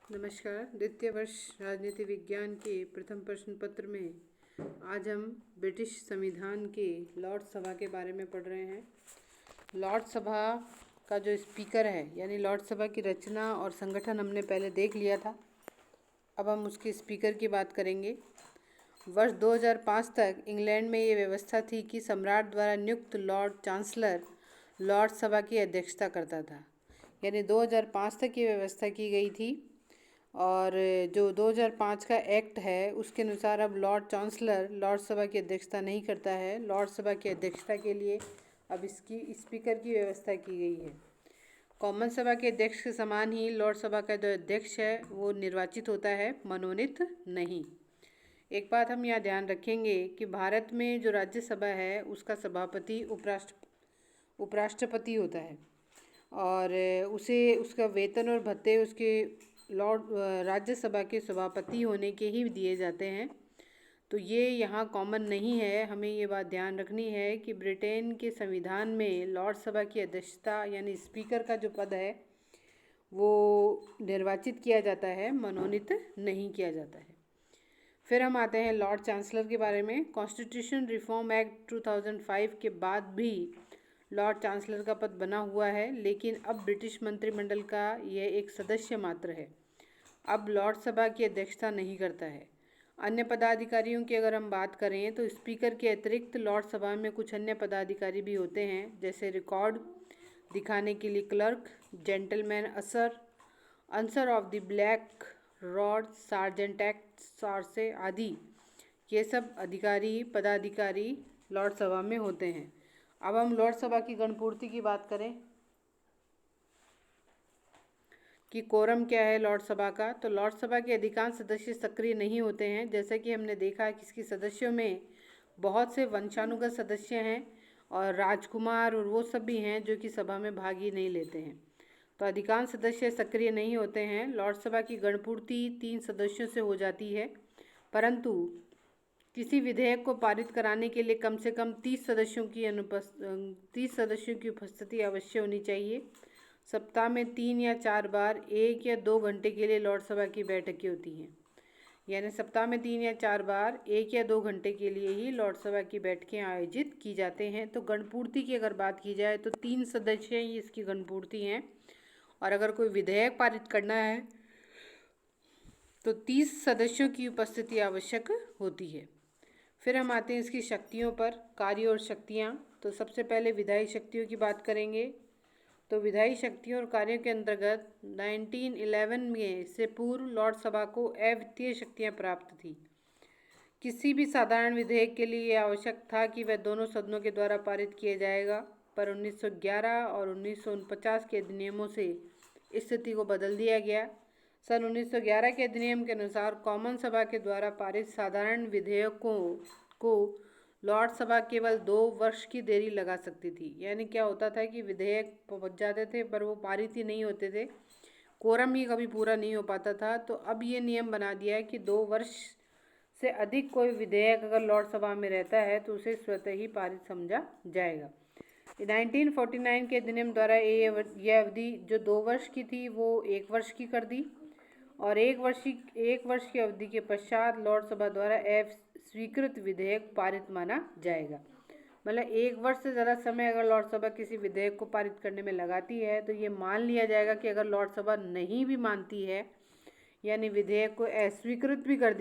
नमस्कार। द्वितीय वर्ष राजनीति विज्ञान के प्रथम प्रश्न पत्र में आज हम ब्रिटिश संविधान के लॉर्ड सभा के बारे में पढ़ रहे हैं। लॉर्ड सभा का जो स्पीकर है यानी लॉर्ड सभा की रचना और संगठन हमने पहले देख लिया था। अब हम उसके स्पीकर की बात करेंगे। वर्ष 2005 तक इंग्लैंड में ये व्यवस्था थी कि सम्राट द्वारा नियुक्त लॉर्ड चांसलर लॉर्ड सभा की अध्यक्षता करता था। यानी 2005 तक ये व्यवस्था की गई थी और जो 2005 का एक्ट है उसके अनुसार अब लॉर्ड चांसलर लॉर्ड सभा की अध्यक्षता नहीं करता है। लॉर्ड सभा की अध्यक्षता के लिए अब इसकी स्पीकर की व्यवस्था की गई है। कॉमन सभा के अध्यक्ष के समान ही लॉर्ड सभा का जो अध्यक्ष है वो निर्वाचित होता है, मनोनीत नहीं। एक बात हम यहाँ ध्यान रखेंगे कि भारत में जो राज्यसभा है उसका सभापति उपराष्ट्रपति होता है और उसे उसका वेतन और भत्ते उसके राज्यसभा के सभापति होने के ही दिए जाते हैं। तो ये यहाँ कॉमन नहीं है। हमें ये बात ध्यान रखनी है कि ब्रिटेन के संविधान में लॉर्ड सभा की अध्यक्षता यानी स्पीकर का जो पद है वो निर्वाचित किया जाता है, मनोनीत नहीं किया जाता है। फिर हम आते हैं लॉर्ड चांसलर के बारे में। कॉन्स्टिट्यूशन रिफॉर्म एक्ट 2005 के बाद भी लॉर्ड चांसलर का पद बना हुआ है, लेकिन अब ब्रिटिश मंत्रिमंडल का यह एक सदस्य मात्र है। अब लॉर्ड सभा की अध्यक्षता नहीं करता है। अन्य पदाधिकारियों की अगर हम बात करें तो स्पीकर के अतिरिक्त लॉर्ड सभा में कुछ अन्य पदाधिकारी भी होते हैं, जैसे रिकॉर्ड दिखाने के लिए clerk, gentleman usher, usher of the black rod, sergeant at सारसे आदि। ये सब पदाधिकारी लॉर्ड सभा में होते हैं। अब हम लॉर्ड सभा की गणपूर्ति की बात करें कि कोरम क्या है लॉर्ड सभा का। तो लॉर्ड सभा के अधिकांश सदस्य सक्रिय नहीं होते हैं। जैसा कि हमने देखा कि इसके सदस्यों में बहुत से वंशानुगत सदस्य हैं और राजकुमार और वो सब भी हैं जो कि सभा में भाग ही नहीं लेते हैं। तो अधिकांश सदस्य सक्रिय नहीं होते हैं। लॉर्ड सभा की गणपूर्ति 3 सदस्यों से हो जाती है, परंतु किसी विधेयक को पारित कराने के लिए कम से कम 30 सदस्यों की उपस्थिति अवश्य होनी चाहिए। सप्ताह में 3 या 4 बार 1 या 2 घंटे के लिए लॉर्ड सभा की बैठकें होती हैं। यानी सप्ताह में 3 या 4 बार 1 या 2 घंटे के लिए ही लॉर्ड सभा की बैठकें आयोजित की जाते हैं। तो गणपूर्ति की अगर बात की जाए तो 3 सदस्य ही इसकी गणपूर्ति हैं और अगर कोई विधेयक पारित करना है तो 30 सदस्यों की उपस्थिति आवश्यक होती है। फिर हम आते हैं इसकी शक्तियों पर, कार्य और शक्तियाँ। तो सबसे पहले विधायी शक्तियों की बात करेंगे। तो विधायी शक्तियों और कार्यों के अंतर्गत 1911 में से पूर्व लॉर्ड सभा को अवित्तीय शक्तियाँ प्राप्त थी। किसी भी साधारण विधेयक के लिए आवश्यक था कि वह दोनों सदनों के द्वारा पारित किया जाएगा, पर 1911 और 1949 के अधिनियमों से स्थिति को बदल दिया गया। सन 1911 के अधिनियम के अनुसार कॉमन सभा के द्वारा पारित साधारण विधेयकों को लॉर्ड सभा केवल 2 वर्ष की देरी लगा सकती थी। यानी क्या होता था कि विधेयक पहुंच जाते थे पर वो पारित ही नहीं होते थे, कोरम ही कभी पूरा नहीं हो पाता था। तो अब ये नियम बना दिया है कि 2 वर्ष से अधिक कोई विधेयक अगर लॉर्ड सभा में रहता है तो उसे स्वतः ही पारित समझा जाएगा। 1949 के अधिनियम द्वारा यह अवधि जो 2 वर्ष की थी वो 1 वर्ष की कर दी और 1 वर्ष की अवधि के पश्चात लॉर्ड सभा द्वारा स्वीकृत विधेयक पारित माना जाएगा। मतलब 1 वर्ष से ज़्यादा समय अगर लॉर्ड सभा किसी विधेयक को पारित करने में लगाती है तो ये मान लिया जाएगा कि अगर लॉर्ड सभा नहीं भी मानती है यानी विधेयक को अस्वीकृत भी कर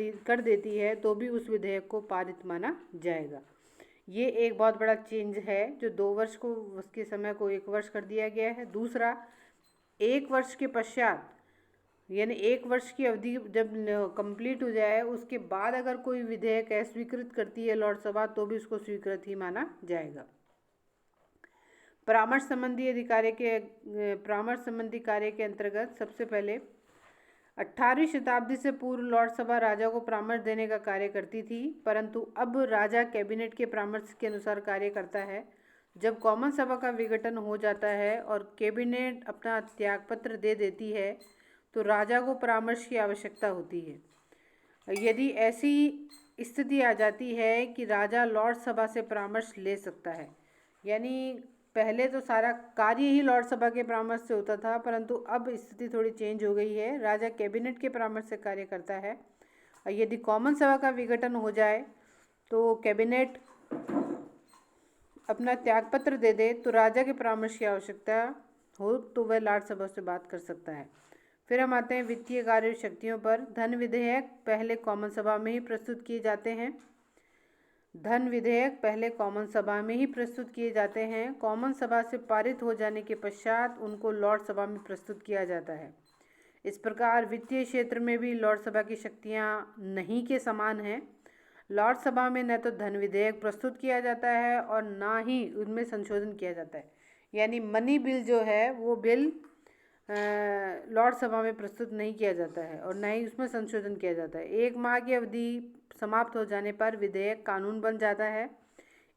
देती है तो भी उस विधेयक को पारित माना जाएगा। ये एक बहुत बड़ा चेंज है जो 2 वर्ष को उसके समय को 1 वर्ष कर दिया गया है। दूसरा, 1 वर्ष के पश्चात यानी 1 वर्ष की अवधि जब कंप्लीट हो जाए उसके बाद अगर कोई विधेयक अस्वीकृत करती है लॉर्ड सभा तो भी उसको स्वीकृत ही माना जाएगा। परामर्श संबंधी कार्य के अंतर्गत सबसे पहले 18वीं शताब्दी से पूर्व लॉर्ड सभा राजा को परामर्श देने का कार्य करती थी, परंतु अब राजा कैबिनेट के परामर्श के अनुसार कार्य करता है। जब कॉमन सभा का विघटन हो जाता है और कैबिनेट अपना त्यागपत्र दे देती है तो राजा को परामर्श की आवश्यकता होती है। यदि ऐसी स्थिति आ जाती है कि राजा लॉर्ड सभा से परामर्श ले सकता है, यानी पहले तो सारा कार्य ही लॉर्ड सभा के परामर्श से होता था, परंतु अब स्थिति थोड़ी चेंज हो गई है। राजा कैबिनेट के परामर्श से कार्य करता है, और यदि कॉमन सभा का विघटन हो जाए तो कैबिनेट अपना त्यागपत्र दे दे तो राजा के परामर्श की आवश्यकता हो तो वह लॉर्ड सभा से बात कर सकता है। फिर हम आते हैं वित्तीय कार्य शक्तियों पर। धन विधेयक पहले कॉमन सभा में ही प्रस्तुत किए जाते हैं। धन विधेयक पहले कॉमन सभा में ही प्रस्तुत किए जाते हैं। कॉमन सभा से पारित हो जाने के पश्चात उनको लॉर्ड सभा में प्रस्तुत किया जाता है। इस प्रकार वित्तीय क्षेत्र में भी लॉर्ड सभा की शक्तियां नहीं के समान हैं। लॉर्ड सभा में न तो धन विधेयक प्रस्तुत किया जाता है और ना ही उनमें संशोधन किया जाता है। यानी मनी बिल जो है वो बिल लॉर्ड सभा में प्रस्तुत नहीं किया जाता है और ना ही उसमें संशोधन किया जाता है। 1 माह की अवधि समाप्त हो जाने पर विधेयक कानून बन जाता है।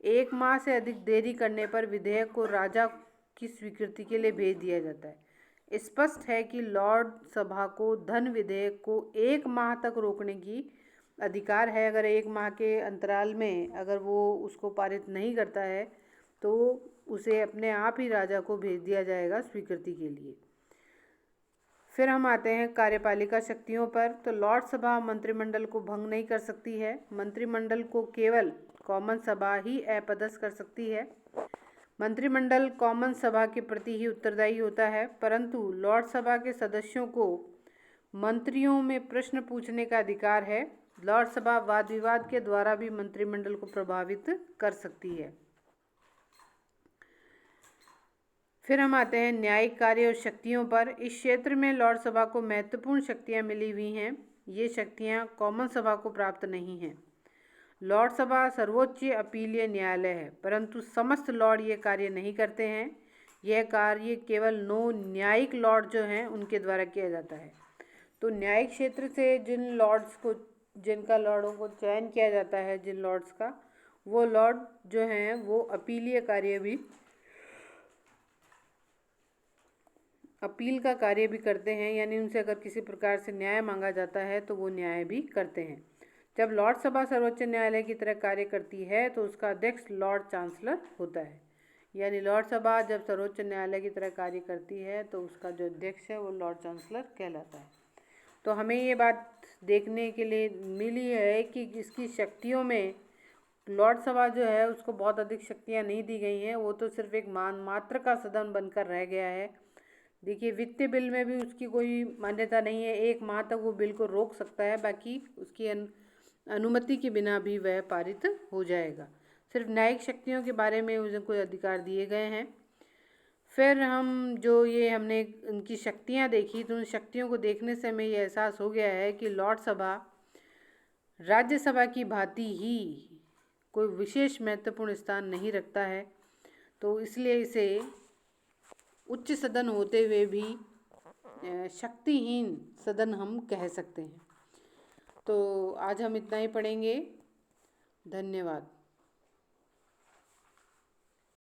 1 माह से अधिक देरी करने पर विधेयक को राजा की स्वीकृति के लिए भेज दिया जाता है। स्पष्ट है कि लॉर्ड सभा को धन विधेयक को 1 माह तक रोकने की अधिकार है। अगर 1 माह के अंतराल में अगर वो उसको पारित नहीं करता है तो उसे अपने आप ही राजा को भेज दिया जाएगा स्वीकृति के लिए। फिर हम आते हैं कार्यपालिका शक्तियों पर। तो लॉर्ड सभा मंत्रिमंडल को भंग नहीं कर सकती है। मंत्रिमंडल को केवल कॉमन सभा ही अपदस्थ कर सकती है। मंत्रिमंडल कॉमन सभा के प्रति ही उत्तरदायी होता है, परंतु लॉर्ड सभा के सदस्यों को मंत्रियों में प्रश्न पूछने का अधिकार है। लॉर्ड सभा वाद विवाद के द्वारा भी मंत्रिमंडल को प्रभावित कर सकती है। फिर हम आते हैं न्यायिक कार्य और शक्तियों पर। इस क्षेत्र में लॉर्ड सभा को महत्वपूर्ण शक्तियां मिली हुई हैं। ये शक्तियां कॉमन सभा को प्राप्त नहीं हैं। लॉर्ड सभा सर्वोच्च अपीलीय न्यायालय है, परंतु समस्त लॉर्ड ये कार्य नहीं करते हैं। यह कार्य केवल 9 न्यायिक लॉर्ड जो हैं उनके द्वारा किया जाता है। तो न्यायिक क्षेत्र से जिनका लॉर्डों को चयन किया जाता है, जिन लॉर्ड्स का, वो लॉर्ड जो हैं वो अपीलीय कार्य भी अपील का कार्य भी करते हैं। यानी उनसे अगर किसी प्रकार से न्याय मांगा जाता है तो वो न्याय भी करते हैं। जब लॉर्ड सभा सर्वोच्च न्यायालय की तरह कार्य करती है तो उसका अध्यक्ष लॉर्ड चांसलर होता है। यानी लॉर्ड सभा जब सर्वोच्च न्यायालय की तरह कार्य करती है तो उसका जो अध्यक्ष है वो लॉर्ड चांसलर कहलाता है। तो हमें ये बात देखने के लिए मिली है कि इसकी शक्तियों में लॉर्ड सभा जो है उसको बहुत अधिक शक्तियाँ नहीं दी गई हैं। वो तो सिर्फ एक मात्र का सदन बनकर रह गया है। देखिए वित्तीय बिल में भी उसकी कोई मान्यता नहीं है। 1 माह तक वो बिल को रोक सकता है, बाकी उसकी अनुमति के बिना भी वह पारित हो जाएगा। सिर्फ न्यायिक शक्तियों के बारे में उसे कोई अधिकार दिए गए हैं। फिर हमने उनकी शक्तियां देखी तो उन शक्तियों को देखने से हमें ये एहसास हो गया है कि लॉर्ड सभा राज्यसभा की भांति ही कोई विशेष महत्वपूर्ण स्थान नहीं रखता है। तो इसलिए इसे उच्च सदन होते हुए भी शक्तिहीन सदन हम कह सकते हैं। तो आज हम इतना ही पढ़ेंगे। धन्यवाद।